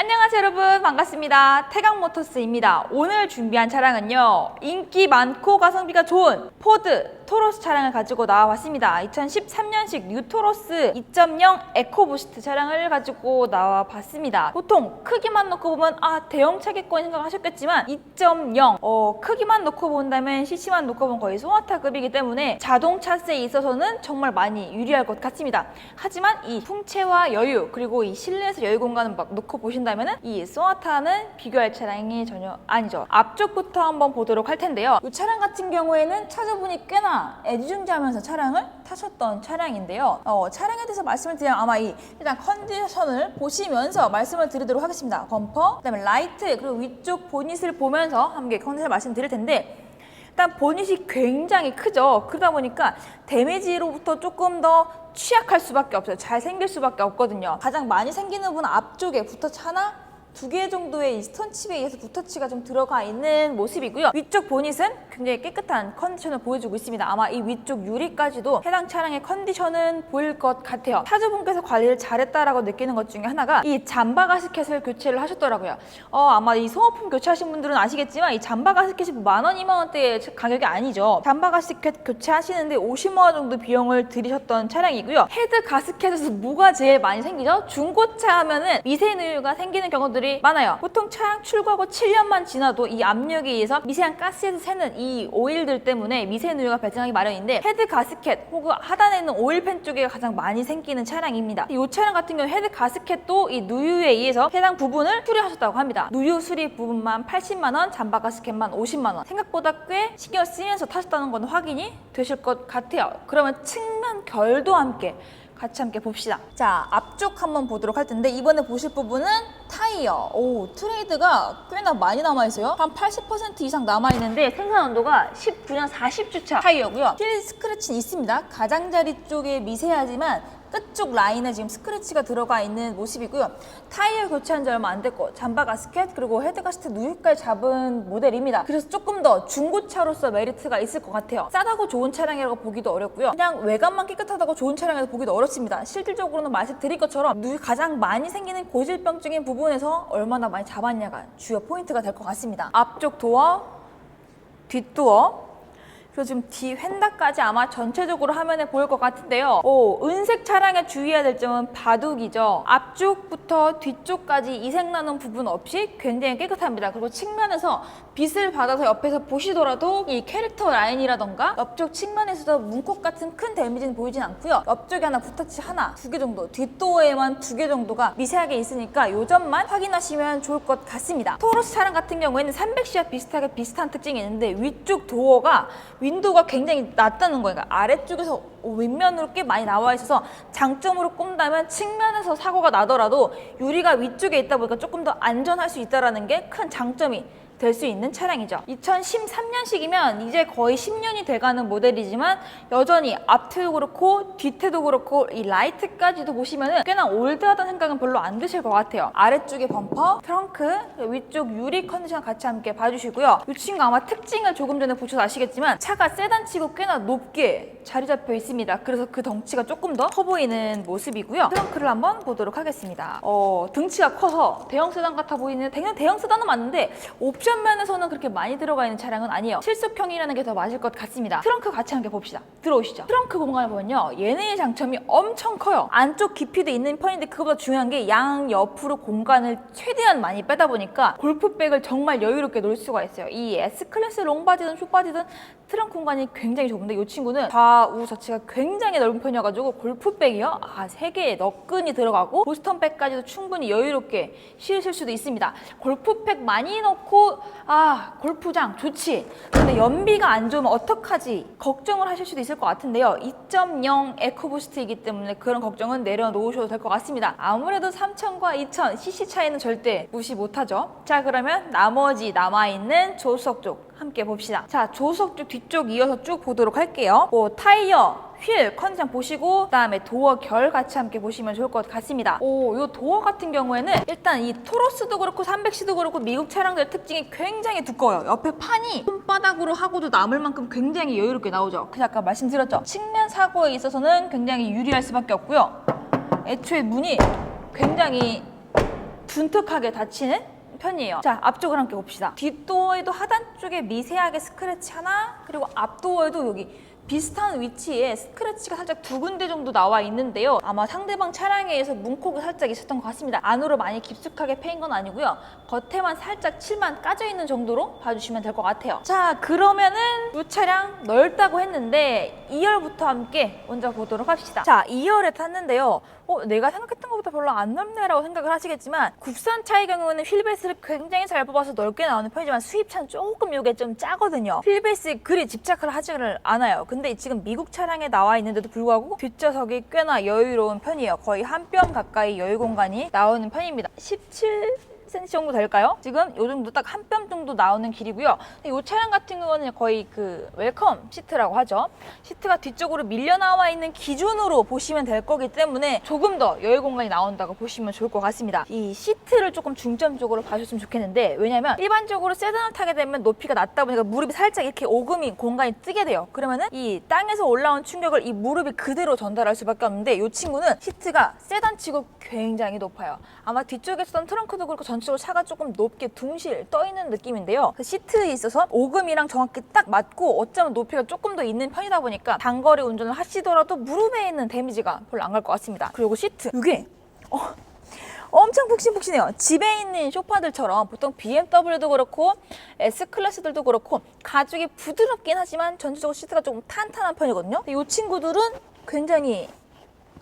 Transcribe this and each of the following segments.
안녕하세요 여러분, 반갑습니다. 태강모터스입니다. 오늘 준비한 차량은요, 인기 많고 가성비가 좋은 포드 토로스 차량을 가지고 나와봤습니다. 2013년식 뉴토로스 2.0 에코부스트 차량을 가지고 나와봤습니다. 보통 크기만 놓고 보면 대형 차겠거니 생각하셨겠지만 2.0 크기만 놓고 본다면 CC만 놓고 보면 거의 소나타급이기 때문에 자동차세에 있어서는 정말 많이 유리할 것 같습니다. 하지만 이 풍채와 여유, 그리고 이 실내에서 여유 공간을 막 놓고 보신다면 이 소나타는 비교할 차량이 전혀 아니죠. 앞쪽부터 한번 보도록 할 텐데요. 이 차량 같은 경우에는 차주분이 꽤나 애지중지하면서 차량을 타셨던 차량인데요. 차량에 대해서 말씀을 드리면 아마 일단 컨디션을 보시면서 말씀을 드리도록 하겠습니다. 범퍼, 그다음에 라이트, 그리고 위쪽 보닛을 보면서 함께 컨디션을 말씀드릴 텐데, 일단 보닛이 굉장히 크죠. 그러다 보니까 데미지로부터 조금 더 취약할 수밖에 없어요. 잘 생길 수밖에 없거든요. 가장 많이 생기는 부분은 앞쪽에 붓터치 하나, 두 개 정도의 이 스톤칩에 의해서 붓터치가 좀 들어가 있는 모습이고요. 위쪽 보닛은 굉장히 깨끗한 컨디션을 보여주고 있습니다. 아마 이 위쪽 유리까지도 해당 차량의 컨디션은 보일 것 같아요. 차주분께서 관리를 잘했다라고 느끼는 것 중에 하나가 이 잠바 가스켓을 교체를 하셨더라고요. 아마 이 소모품 교체하신 분들은 아시겠지만 이 잠바 가스켓이 10,000원, 20,000원대의 가격이 아니죠. 잠바 가스켓 교체하시는데 50만 원 정도 비용을 들이셨던 차량이고요. 헤드 가스켓에서 뭐가 제일 많이 생기죠? 중고차 하면은 미세누유가 생기는 경우들이 많아요. 보통 차량 출고하고 7년만 지나도 이 압력에 의해서 미세한 가스에서 새는 이 오일들 때문에 미세누유가 발생하기 마련인데, 헤드 가스켓 혹은 하단에 있는 오일팬 쪽에 가장 많이 생기는 차량입니다. 이 차량 같은 경우 헤드 가스켓도 이 누유에 의해서 해당 부분을 수리하셨다고 합니다. 누유 수리 부분만 80만 원, 잠바 가스켓만 50만 원. 생각보다 꽤 신경 쓰면서 타셨다는 건 확인이 되실 것 같아요. 그러면 측면 결도 같이 함께 봅시다. 자, 앞쪽 한번 보도록 할 텐데, 이번에 보실 부분은 타이어. 트레이드가 꽤나 많이 남아있어요. 한 80% 이상 남아있는데 생산 온도가 19년 40주차 타이어고요. 힐 스크래치는 있습니다. 가장자리 쪽에 미세하지만 끝쪽 라인에 지금 스크래치가 들어가 있는 모습이고요. 타이어 교체한 지 얼마 안 됐고 잠바 가스켓 그리고 헤드 가스켓 누유까지 잡은 모델입니다. 그래서 조금 더 중고차로서 메리트가 있을 것 같아요. 싸다고 좋은 차량이라고 보기도 어렵고요. 그냥 외관만 깨끗하다고 좋은 차량이라고 보기도 어렵습니다. 실질적으로는 말씀드린 것처럼 누유 가장 많이 생기는 고질병적인 부분에서 얼마나 많이 잡았냐가 주요 포인트가 될 것 같습니다. 앞쪽 도어, 뒷도어, 그리고 지금 뒤 휀다까지 아마 전체적으로 화면에 보일 것 같은데요. 은색 차량에 주의해야 될 점은 바둑이죠. 앞쪽부터 뒤쪽까지 이색 나는 부분 없이 굉장히 깨끗합니다. 그리고 측면에서 빛을 받아서 옆에서 보시더라도 이 캐릭터 라인이라던가 옆쪽 측면에서도 문콕 같은 큰 데미지는 보이진 않고요. 옆쪽에 하나, 붓터치 하나, 2개 정도, 뒷도어에만 2개 정도가 미세하게 있으니까 이 점만 확인하시면 좋을 것 같습니다. 토로스 차량 같은 경우에는 300C와 비슷한 특징이 있는데, 위쪽 도어가 윈도우가 굉장히 낮다는 거예요. 그러니까 아래쪽에서 윗면으로 꽤 많이 나와 있어서 장점으로 꼽는다면 측면에서 사고가 나더라도 유리가 위쪽에 있다 보니까 조금 더 안전할 수 있다는 게 큰 장점이 될 수 있는 차량이죠. 2013년식이면 이제 거의 10년이 돼가는 모델이지만 여전히 앞태도 그렇고 뒤태도 그렇고 이 라이트까지도 보시면은 꽤나 올드하다는 생각은 별로 안 드실 것 같아요. 아래쪽에 범퍼, 트렁크, 위쪽 유리 컨디션 같이 함께 봐주시고요. 이 친구 아마 특징을 조금 전에 보셔서 아시겠지만 차가 세단치고 꽤나 높게 자리 잡혀 있습니다. 그래서 그 덩치가 조금 더 커 보이는 모습이고요. 트렁크를 한번 보도록 하겠습니다. 등치가 커서 대형 세단 같아 보이는, 대형 세단은 맞는데 옵션 면에서는 그렇게 많이 들어가 있는 차량은 아니에요. 실속형이라는 게 더 맞을 것 같습니다. 트렁크 같이 함께 봅시다. 들어오시죠. 트렁크 공간을 보면요, 얘네의 장점이 엄청 커요. 안쪽 깊이도 있는 편인데 그것보다 중요한 게 양 옆으로 공간을 최대한 많이 빼다 보니까 골프백을 정말 여유롭게 놓을 수가 있어요. 이 S클래스 롱바지든 숏바지든 트렁크 공간이 굉장히 좁은데 이 친구는 좌우 자체가 굉장히 넓은 편이어가지고 골프백이요, 3개의 너끈이 들어가고 보스턴백까지도 충분히 여유롭게 실으실 수도 있습니다. 골프백 많이 넣고 골프장 좋지, 근데 연비가 안 좋으면 어떡하지 걱정을 하실 수도 있을 것 같은데요. 2.0 에코부스트이기 때문에 그런 걱정은 내려놓으셔도 될 것 같습니다. 아무래도 3000과 2000 cc 차이는 절대 무시 못하죠. 자, 그러면 나머지 남아있는 조수석 쪽 함께 봅시다. 자, 조수석 쪽 뒤쪽 이어서 쭉 보도록 할게요. 타이어, 휠 컨디션 보시고 그다음에 도어 결 같이 함께 보시면 좋을 것 같습니다. 요 도어 같은 경우에는 일단 이 토로스도 그렇고 300C도 그렇고 미국 차량들의 특징이 굉장히 두꺼워요. 옆에 판이 손바닥으로 하고도 남을 만큼 굉장히 여유롭게 나오죠. 그래서 아까 말씀드렸죠. 측면 사고에 있어서는 굉장히 유리할 수밖에 없고요. 애초에 문이 굉장히 둔탁하게 닫히는 편이에요. 자, 앞쪽을 함께 봅시다. 뒷도어에도 하단 쪽에 미세하게 스크래치 하나, 그리고 앞도어에도 여기 비슷한 위치에 스크래치가 살짝 2군데 정도 나와 있는데요. 아마 상대방 차량에 의해서 문콕이 살짝 있었던 것 같습니다. 안으로 많이 깊숙하게 패인 건 아니고요. 겉에만 살짝 칠만 까져 있는 정도로 봐주시면 될 것 같아요. 자, 그러면은 이 차량 넓다고 했는데 2열부터 함께 먼저 보도록 합시다. 자, 2열에 탔는데요. 내가 생각했던 것보다 별로 안 넓네라고 생각을 하시겠지만 국산차의 경우는 휠베이스를 굉장히 잘 뽑아서 넓게 나오는 편이지만 수입차는 조금 이게 좀 작거든요. 휠베이스에 그리 집착을 하지를 않아요. 근데 지금 미국 차량에 나와 있는데도 불구하고 뒷좌석이 꽤나 여유로운 편이에요. 거의 한 뼘 가까이 여유 공간이 나오는 편입니다. 17cm 정도 될까요? 지금 이 정도 딱 한 뼘 정도 나오는 길이고요. 이 차량 같은 경우는 거의 그 웰컴 시트라고 하죠. 시트가 뒤쪽으로 밀려 나와 있는 기준으로 보시면 될 거기 때문에 조금 더 여유 공간이 나온다고 보시면 좋을 것 같습니다. 이 시트를 조금 중점적으로 봐주셨으면 좋겠는데, 왜냐면 일반적으로 세단을 타게 되면 높이가 낮다 보니까 무릎이 살짝 이렇게 오금이 공간이 뜨게 돼요. 그러면은 이 땅에서 올라온 충격을 이 무릎이 그대로 전달할 수밖에 없는데, 이 친구는 시트가 세단치고 굉장히 높아요. 아마 뒤쪽에 있었던 트렁크도 그렇고 전체적으로 차가 조금 높게 둥실 떠 있는 느낌인데요. 그 시트에 있어서 오금이랑 정확히 딱 맞고 어쩌면 높이가 조금 더 있는 편이다 보니까 단거리 운전을 하시더라도 무릎에 있는 데미지가 별로 안 갈 것 같습니다. 그리고 시트 이게 엄청 푹신푹신해요. 집에 있는 소파들처럼 보통 BMW도 그렇고 S클래스들도 그렇고 가죽이 부드럽긴 하지만 전체적으로 시트가 조금 탄탄한 편이거든요. 이 친구들은 굉장히,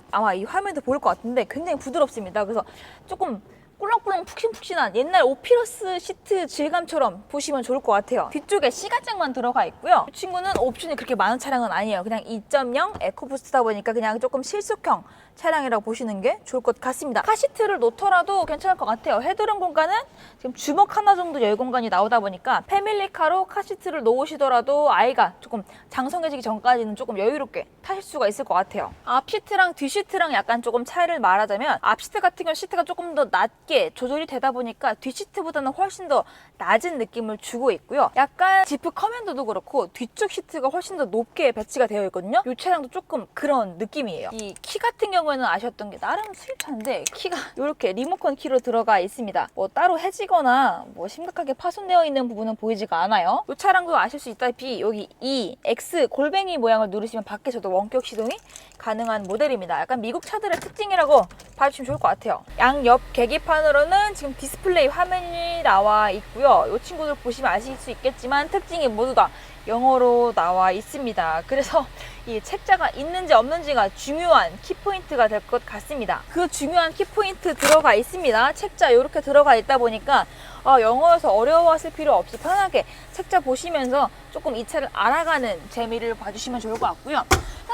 아마 이 화면도 보일 것 같은데 굉장히 부드럽습니다. 그래서 조금 꿀렁꿀렁 푹신푹신한 옛날 오피러스 시트 질감처럼 보시면 좋을 것 같아요. 뒤쪽에 시가장만 들어가 있고요. 이 친구는 옵션이 그렇게 많은 차량은 아니에요. 그냥 2.0 에코부스트다 보니까 그냥 조금 실속형 차량이라고 보시는 게 좋을 것 같습니다. 카시트를 놓더라도 괜찮을 것 같아요. 헤드룸 공간은 지금 주먹 하나 정도 열 공간이 나오다 보니까 패밀리카로 카시트를 놓으시더라도 아이가 조금 장성해지기 전까지는 조금 여유롭게 타실 수가 있을 것 같아요. 앞시트랑 뒤시트랑 약간 조금 차이를 말하자면, 앞시트 같은 경우 시트가 조금 더 낮게 조절이 되다 보니까 뒤시트보다는 훨씬 더 낮은 느낌을 주고 있고요. 약간 지프 커맨더도 그렇고 뒤쪽 시트가 훨씬 더 높게 배치가 되어 있거든요. 이 차량도 조금 그런 느낌이에요. 이 키 같은 경우에는 아셨던 게 나름 수입차인데 키가 이렇게 리모컨 키로 들어가 있습니다. 뭐 따로 해지거나 뭐 심각하게 파손되어 있는 부분은 보이지가 않아요. 이 차량도 아실 수 있다시피 여기 E, X 골뱅이 모양을 누르시면 밖에서도 원격 시동이 가능한 모델입니다. 약간 미국 차들의 특징이라고 봐주시면 좋을 것 같아요. 양옆 계기판으로는 지금 디스플레이 화면이 나와 있고요. 이 친구들 보시면 아실 수 있겠지만 특징이 모두 다 영어로 나와 있습니다. 그래서 이 책자가 있는지 없는지가 중요한 키포인트가 될 것 같습니다. 그 중요한 키포인트 들어가 있습니다. 책자 이렇게 들어가 있다 보니까 영어여서 어려워하실 필요 없이 편하게 책자 보시면서 조금 이 차를 알아가는 재미를 봐주시면 좋을 것 같고요.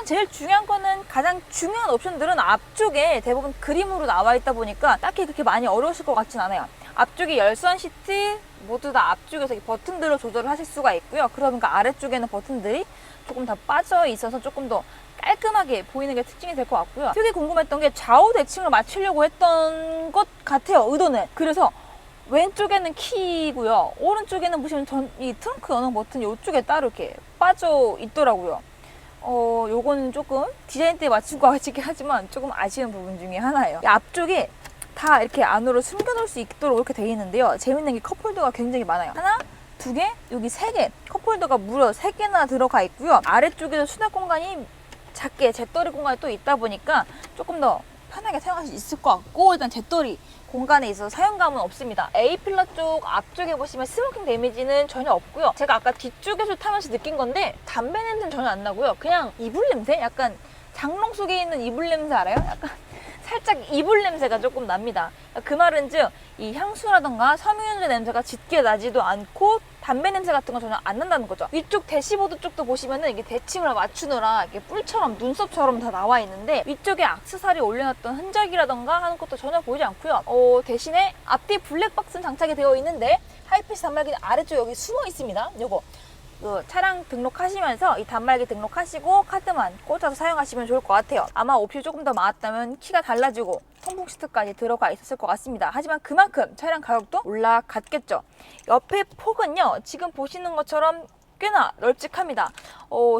제일 중요한 거는, 가장 중요한 옵션들은 앞쪽에 대부분 그림으로 나와 있다 보니까 딱히 그렇게 많이 어려우실 것 같진 않아요. 앞쪽에 열선 시트 모두 다 앞쪽에서 버튼들로 조절을 하실 수가 있고요. 그러니까 아래쪽에는 버튼들이 조금 다 빠져 있어서 조금 더 깔끔하게 보이는 게 특징이 될 것 같고요. 되게 궁금했던 게 좌우 대칭을 맞추려고 했던 것 같아요, 의도는. 그래서 왼쪽에는 키고요, 오른쪽에는 보시면 이 트렁크 여는 버튼이 이쪽에 따로 이렇게 빠져 있더라고요. 요거는 조금 디자인 때 맞춘 것 같긴 하지만 조금 아쉬운 부분 중에 하나예요. 앞쪽에 다 이렇게 안으로 숨겨놓을 수 있도록 이렇게 되어 있는데요. 재밌는 게 컵홀더가 굉장히 많아요. 하나, 두 개, 여기 세 개. 컵홀더가 무려 3개나 들어가 있고요. 아래쪽에도 수납 공간이 작게 재떨이 공간이 또 있다 보니까 조금 더 편하게 사용할 수 있을 것 같고, 일단 재떨이 공간에 있어서 사용감은 없습니다. A필러 쪽 앞쪽에 보시면 스모킹 데미지는 전혀 없고요. 제가 아까 뒤쪽에서 타면서 느낀 건데 담배 냄새는 전혀 안 나고요. 그냥 이불 냄새? 약간 장롱 속에 있는 이불 냄새 알아요? 약간 살짝 이불 냄새가 조금 납니다. 그 말은즉 이 향수라던가 섬유유연제 냄새가 짙게 나지도 않고 담배 냄새 같은 건 전혀 안 난다는 거죠. 위쪽 대시보드 쪽도 보시면은 이게 대칭을 맞추느라 이게 뿔처럼 눈썹처럼 다 나와 있는데, 위쪽에 액세서리 올려놨던 흔적이라던가 하는 것도 전혀 보이지 않고요. 대신에 앞뒤 블랙박스는 장착이 되어 있는데 하이패스 단말기는 아래쪽 여기 숨어 있습니다. 요거 차량 등록하시면서 이 단말기 등록하시고 카드만 꽂아서 사용하시면 좋을 것 같아요. 아마 옵션이 조금 더 많았다면 키가 달라지고 통풍 시트까지 들어가 있었을 것 같습니다. 하지만 그만큼 차량 가격도 올라갔겠죠. 옆에 폭은요, 지금 보시는 것처럼 꽤나 널찍합니다.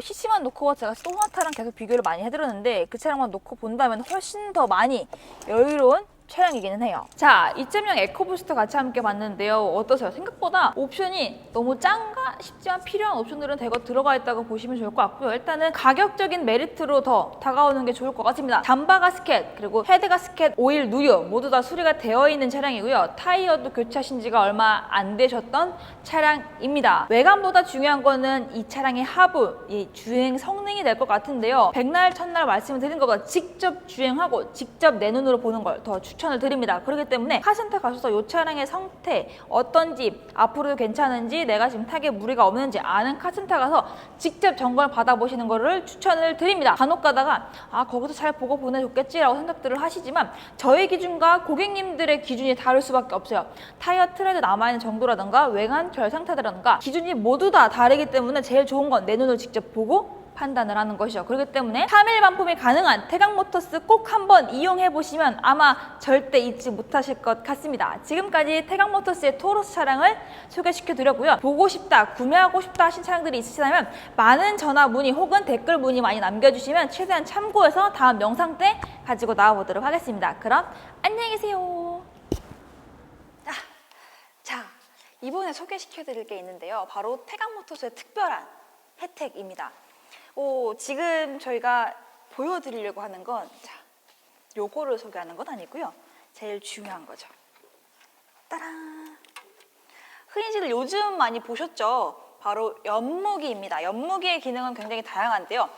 CC만 놓고 제가 소나타랑 계속 비교를 많이 해드렸는데 그 차량만 놓고 본다면 훨씬 더 많이 여유로운 차량이기는 해요. 자, 2.0 에코부스터 같이 함께 봤는데요. 어떠세요? 생각보다 옵션이 너무 짠가 싶지만 필요한 옵션들은 대거 들어가 있다고 보시면 좋을 것 같고요. 일단은 가격적인 메리트로 더 다가오는 게 좋을 것 같습니다. 잠바 가스켓 그리고 헤드 가스켓 오일 누유 모두 다 수리가 되어 있는 차량이고요. 타이어도 교체하신 지가 얼마 안 되셨던 차량입니다. 외관보다 중요한 거는 이 차량의 하부, 이 주행 성능이 될 것 같은데요. 백날 첫날 말씀을 드린 것보다 직접 주행하고 직접 내 눈으로 보는 걸 더 추천을 드립니다. 그렇기 때문에 카센터 가셔서 이 차량의 상태 어떤지, 앞으로도 괜찮은지, 내가 지금 타기에 무리가 없는지 아는 카센터 가서 직접 점검을 받아보시는 것을 추천을 드립니다. 간혹 가다가 거기서 잘 보고 보내줬겠지라고 생각들을 하시지만 저희 기준과 고객님들의 기준이 다를 수밖에 없어요. 타이어 트레드 남아있는 정도라든가 외관 결 상태라든가 기준이 모두 다 다르기 때문에 제일 좋은 건 내 눈으로 직접 보고 판단을 하는 것이죠. 그렇기 때문에 3일 반품이 가능한 태강모터스 꼭 한번 이용해 보시면 아마 절대 잊지 못하실 것 같습니다. 지금까지 태강모터스의 토로스 차량을 소개시켜 드렸고요. 보고 싶다, 구매하고 싶다 하신 차량들이 있으시다면 많은 전화 문의 혹은 댓글 문의 많이 남겨주시면 최대한 참고해서 다음 영상 때 가지고 나와보도록 하겠습니다. 그럼 안녕히 계세요. 자, 이번에 소개시켜 드릴 게 있는데요. 바로 태강모터스의 특별한 혜택입니다. 지금 저희가 보여드리려고 하는 건 요거를 소개하는 건 아니고요. 제일 중요한 거죠. 따란! 흔히들 요즘 많이 보셨죠? 바로 연무기입니다. 연무기의 기능은 굉장히 다양한데요.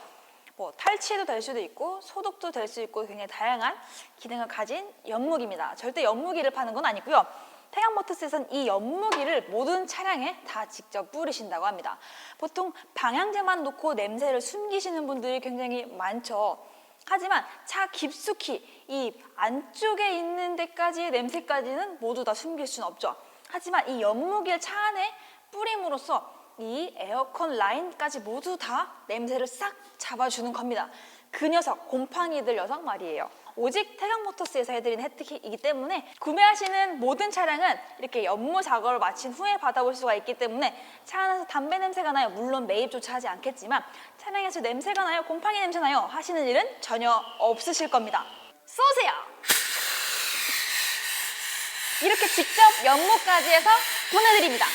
탈취도 될 수도 있고 소독도 될 수 있고 굉장히 다양한 기능을 가진 연무기입니다. 절대 연무기를 파는 건 아니고요. 태강모터스에서는 이 연무기를 모든 차량에 다 직접 뿌리신다고 합니다. 보통 방향제만 놓고 냄새를 숨기시는 분들이 굉장히 많죠. 하지만 차 깊숙이 이 안쪽에 있는 데까지의 냄새까지는 모두 다 숨길 수는 없죠. 하지만 이 연무기를 차 안에 뿌림으로써 이 에어컨 라인까지 모두 다 냄새를 싹 잡아주는 겁니다. 그 녀석, 곰팡이들 녀석 말이에요. 오직 태강모터스에서 해드린 혜택이기 때문에 구매하시는 모든 차량은 이렇게 연무 작업을 마친 후에 받아볼 수가 있기 때문에 차 안에서 담배 냄새가 나요. 물론 매입조차 하지 않겠지만 차량에서 냄새가 나요. 곰팡이 냄새 나요. 하시는 일은 전혀 없으실 겁니다. 쏘세요! 이렇게 직접 연무까지 해서 보내드립니다.